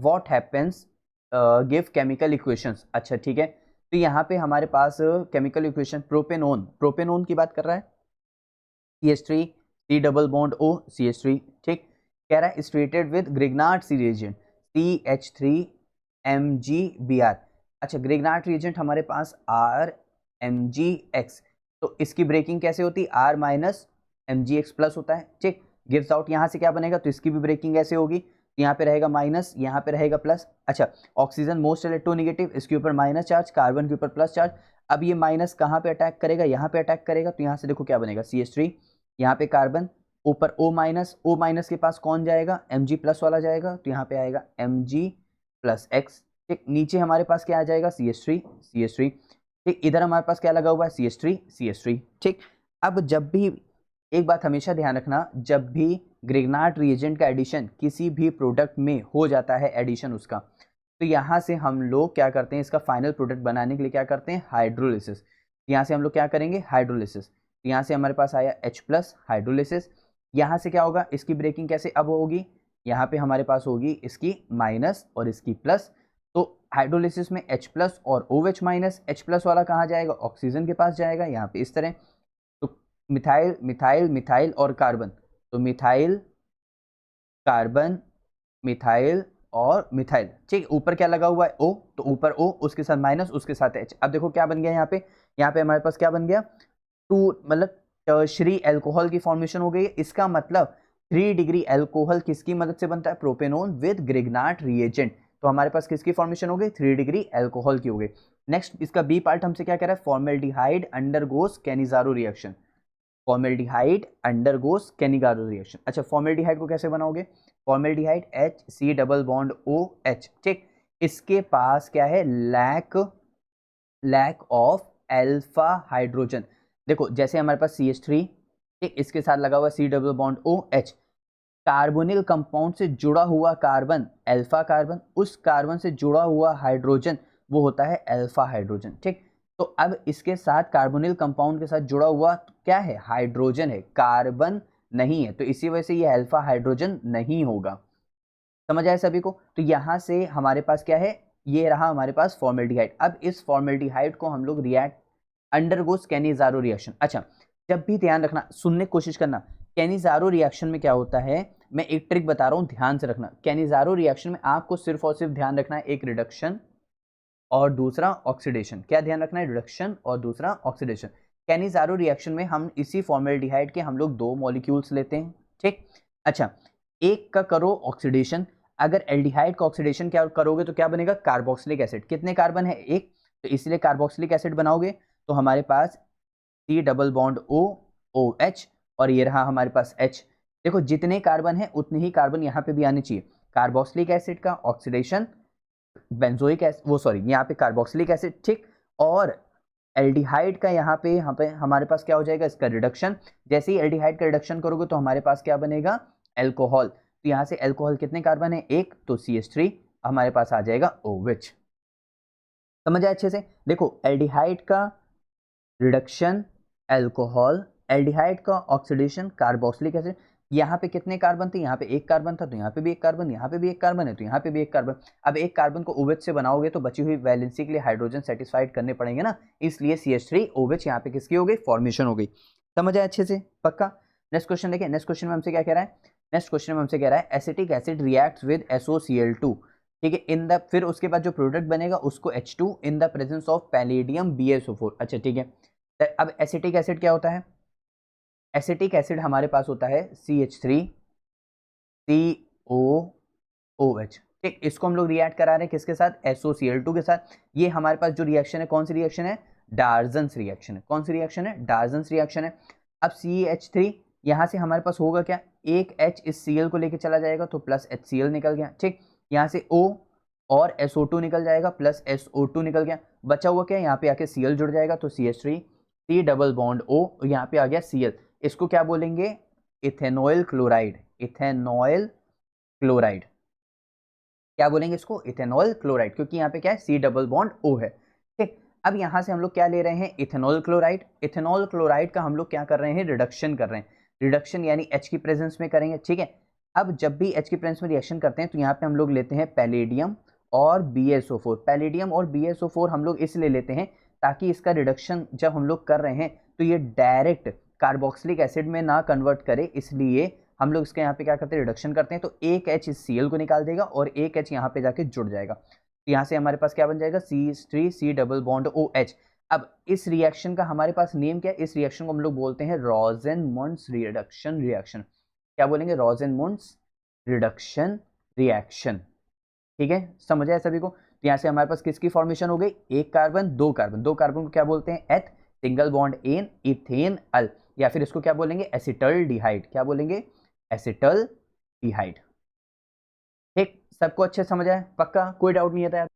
What happens give chemical equations. अच्छा ठीक है, तो यहाँ पे हमारे पास केमिकल इक्वेशन प्रोपेनोन की बात कर रहा है, CH3 C double bond O CH3, ठीक। कह रहा है striated with Grignard reagent CH3MgBr। अच्छा ग्रिग्नार्ड रिएजेंट हमारे पास RMgX, तो इसकी ब्रेकिंग कैसे होती है, R माइनस MgX प्लस होता है, ठीक। गिव्स आउट यहाँ से क्या बनेगा, तो इसकी भी ब्रेकिंग ऐसे होगी, यहाँ पे रहेगा माइनस, यहाँ पे रहेगा प्लस। अच्छा ऑक्सीजन मोस्ट इलेक्ट्रोनेगेटिव, इसके ऊपर माइनस चार्ज, कार्बन के ऊपर प्लस चार्ज। अब ये माइनस कहाँ पे अटैक करेगा, यहाँ पे अटैक करेगा, तो यहाँ से देखो क्या बनेगा CH3, यहाँ पे कार्बन, ऊपर O माइनस के पास कौन जाएगा, Mg प्लस वाला जाएगा, तो यहाँ पे आएगा Mg प्लस X, ठीक। नीचे हमारे पास क्या आ जाएगा CH3, ठीक। इधर हमारे पास क्या लगा हुआ है CH3, ठीक। अब जब भी, एक बात हमेशा ध्यान रखना, जब भी ग्रिग्नार्ड रिएजेंट का एडिशन किसी भी प्रोडक्ट में हो जाता है, एडिशन उसका, तो यहाँ से हम लोग क्या करते हैं, इसका फाइनल प्रोडक्ट बनाने के लिए क्या करते हैं, हाइड्रोलिसिस। यहाँ से हम लोग क्या करेंगे, हाइड्रोलिसिस। यहाँ से हमारे पास आया H प्लस हाइड्रोलिसिस, यहाँ से क्या होगा, इसकी ब्रेकिंग कैसे अब होगी, यहाँ पे हमारे पास होगी इसकी माइनस और इसकी प्लस, तो हाइड्रोलिसिस में H प्लस और OH माइनस, H प्लस वाला कहाँ जाएगा, ऑक्सीजन के पास जाएगा, यहाँ पे इस तरह। तो मिथाइल मिथाइल मिथाइल और कार्बन, तो मिथाइल कार्बन मिथाइल और मिथाइल, ठीक। ऊपर क्या लगा हुआ है O, तो ऊपर O उसके साथ माइनस, उसके साथ H। अब देखो क्या बन गया यहाँ पे, हमारे पास क्या बन गया, टू मतलब टर्शरी एल्कोहल की फॉर्मेशन हो गई है। इसका मतलब 3 डिग्री एल्कोहल किसकी मदद से बनता है, प्रोपेनोन विद ग्रिग्नार्ड रिएजेंट। तो हमारे पास किसकी फॉर्मेशन हो गई, 3 डिग्री एल्कोहल की हो गई। नेक्स्ट इसका बी पार्ट हमसे क्या कह रहा है, formaldehyde undergoes Cannizzaro reaction, formaldehyde undergoes Cannizzaro reaction. अच्छा फॉर्मेल्डिहाइड को कैसे बनाओगे, formaldehyde HC double bond OH, ठीक। इसके पास क्या है, लैक ऑफ अल्फा हाइड्रोजन। देखो जैसे हमारे पास CH3, ठीक, इसके साथ लगा हुआ C double bond OH, carbonyl compound से जुड़ा हुआ कार्बन अल्फा कार्बन, उस कार्बन से जुड़ा हुआ हाइड्रोजन वो होता है अल्फा हाइड्रोजन, ठीक। तो अब इसके साथ कार्बोनिल कंपाउंड के साथ जुड़ा हुआ क्या है, हाइड्रोजन है, कार्बन नहीं है, तो इसी वजह से ये अल्फा हाइड्रोजन नहीं होगा। समझ आया सभी को। तो यहाँ से हमारे पास क्या है, ये रहा हमारे पास फॉर्मेल्डिहाइड। अब इस फॉर्मेल्डिहाइड को हम लोग रिएक्ट अंडरगोस कैनिजारो रिएक्शन। अच्छा जब भी ध्यान रखना, सुनने की कोशिश करना, कैनिजारो रिएक्शन में क्या होता है, मैं एक ट्रिक बता रहा हूँ ध्यान से रखना। कैनिजारो रिएक्शन में आपको सिर्फ और सिर्फ ध्यान रखना है, एक रिडक्शन और दूसरा ऑक्सीडेशन। क्या ध्यान रखना है, रिडक्शन और दूसरा ऑक्सीडेशन। कैनिजारो रिएक्शन में हम इसी फॉर्मेल्डिहाइड के हम लोग 2 मॉलिक्यूल्स लेते हैं, ठीक। अच्छा एक का करो ऑक्सीडेशन, अगर एल्डिहाइड का ऑक्सीडेशन क्या करोगे तो क्या बनेगा, कार्बोक्सिलिक एसिड। कितने कार्बन है, एक, तो इसलिए कार्बोक्सिलिक एसिड बनाओगे, तो हमारे पास C double bond O OH और ये रहा हमारे पास H। देखो जितने कार्बन है उतने ही कार्बन यहाँ पे भी आने चाहिए। कार्बोक्सिलिक एसिड का ऑक्सीडेशन, बेंजोइक एसिड वो सॉरी यहाँ पे कार्बोक्सिलिक एसिड, ठीक, और एल्डिहाइड का यहाँ पे हमारे पास क्या हो जाएगा, इसका रिडक्शन। जैसे ही एल्डिहाइड का रिडक्शन करोगे तो हमारे पास क्या बनेगा, एल्कोहल। तो यहाँ से एल्कोहल कितने कार्बन है, एक, तो CH3 हमारे पास आ जाएगा OH। समझ आए अच्छे से। देखो एल्डिहाइड का रिडक्शन एल्कोहल, एल्डिहाइड का ऑक्सीडेशन कार्बोक्सिलिक एसिड। यहाँ पे कितने कार्बन थे, यहाँ पे एक कार्बन था, तो यहाँ पे भी एक कार्बन, यहाँ पे भी एक कार्बन है, तो यहाँ पे भी एक कार्बन। अब एक कार्बन को OH से बनाओगे तो बची हुई वैलेंसी के लिए हाइड्रोजन सेटिस्फाइड करने पड़ेंगे ना, इसलिए CH3 OH यहाँ पे किसकी हो गई, फॉर्मेशन हो गई। समझ आए अच्छे से, पक्का। नेक्स्ट क्वेश्चन देखिए, नेक्स्ट क्वेश्चन में हमसे क्या कह रहा है, नेक्स्ट क्वेश्चन में हमसे कह रहा है acetic acid reacts with SOCl2, ठीक है, इन द, फिर उसके बाद जो प्रोडक्ट बनेगा उसको H2 in the presence of palladium BaSO4। अच्छा ठीक है, अब एसिटिक एसिड क्या होता है, एसिटिक एसिड हमारे पास होता है CH3COOH, ठीक। इसको हम लोग रिएक्ट करा रहे हैं किसके साथ, SOCl2 के साथ। ये हमारे पास जो रिएक्शन है कौन सी रिएक्शन है, डार्जन्स रिएक्शन है। कौन सी रिएक्शन है, डार्जन्स रिएक्शन है। अब CH3 यहाँ से हमारे पास होगा क्या, एक H इस Cl को लेके चला जाएगा तो प्लस HCl निकल गया, ठीक। यहाँ से O और SO2 निकल जाएगा, प्लस SO2 निकल गया, बचा हुआ क्या, यहाँ पे आके Cl जुड़ जाएगा, तो CH3 C double bond O, यहाँ पे आ गया Cl। इसको क्या बोलेंगे, इथेनॉइल क्लोराइड, इथेनॉइल क्लोराइड। क्या बोलेंगे इसको, इथेनॉल क्लोराइड, क्योंकि यहाँ पे क्या है, C डबल बॉन्ड O है, ठीक। अब यहाँ से हम लोग क्या ले रहे हैं, इथेनॉल क्लोराइड। इथेनॉल क्लोराइड का हम लोग क्या कर रहे हैं, रिडक्शन कर रहे हैं। रिडक्शन यानी H की प्रेजेंस में करेंगे, ठीक है। अब जब भी H के प्रेजेंस में रिएक्शन करते हैं तो यहाँ पे हम लोग लेते हैं पैलेडियम और BSO4। पैलेडियम और BSO4 हम लोग इसलिए लेते हैं ताकि इसका रिडक्शन जब हम लोग कर रहे हैं तो ये डायरेक्ट कार्बोक्सिलिक एसिड में ना कन्वर्ट करे, इसलिए हम लोग इसके यहाँ पे क्या करते हैं, रिडक्शन करते हैं। तो एक H इस Cl को निकाल देगा और एक H यहाँ पे जाके जुड़ जाएगा। तो यहाँ से हमारे पास क्या बन जाएगा, C3C डबल बॉन्ड OH। अब इस रिएक्शन का हमारे पास नेम क्या है, इस रिएक्शन को हम लोग बोलते हैं रोजेनमुंड्स रिडक्शन रिएक्शन। क्या बोलेंगे, रोजेनमुंड्स रिडक्शन रिएक्शन। ठीक है, समझ आया सभी को। तो यहाँ से हमारे पास किसकी फॉर्मेशन हो गई, एक कार्बन दो कार्बन, दो कार्बन को क्या बोलते हैं, एथ सिंगल बॉन्ड एन इथेन अल, या फिर इसको क्या बोलेंगे, एसिटल डिहाइड। क्या बोलेंगे, एसिटल डिहाइड। ठीक, सबको अच्छे समझ आया, पक्का कोई डाउट नहीं आता है।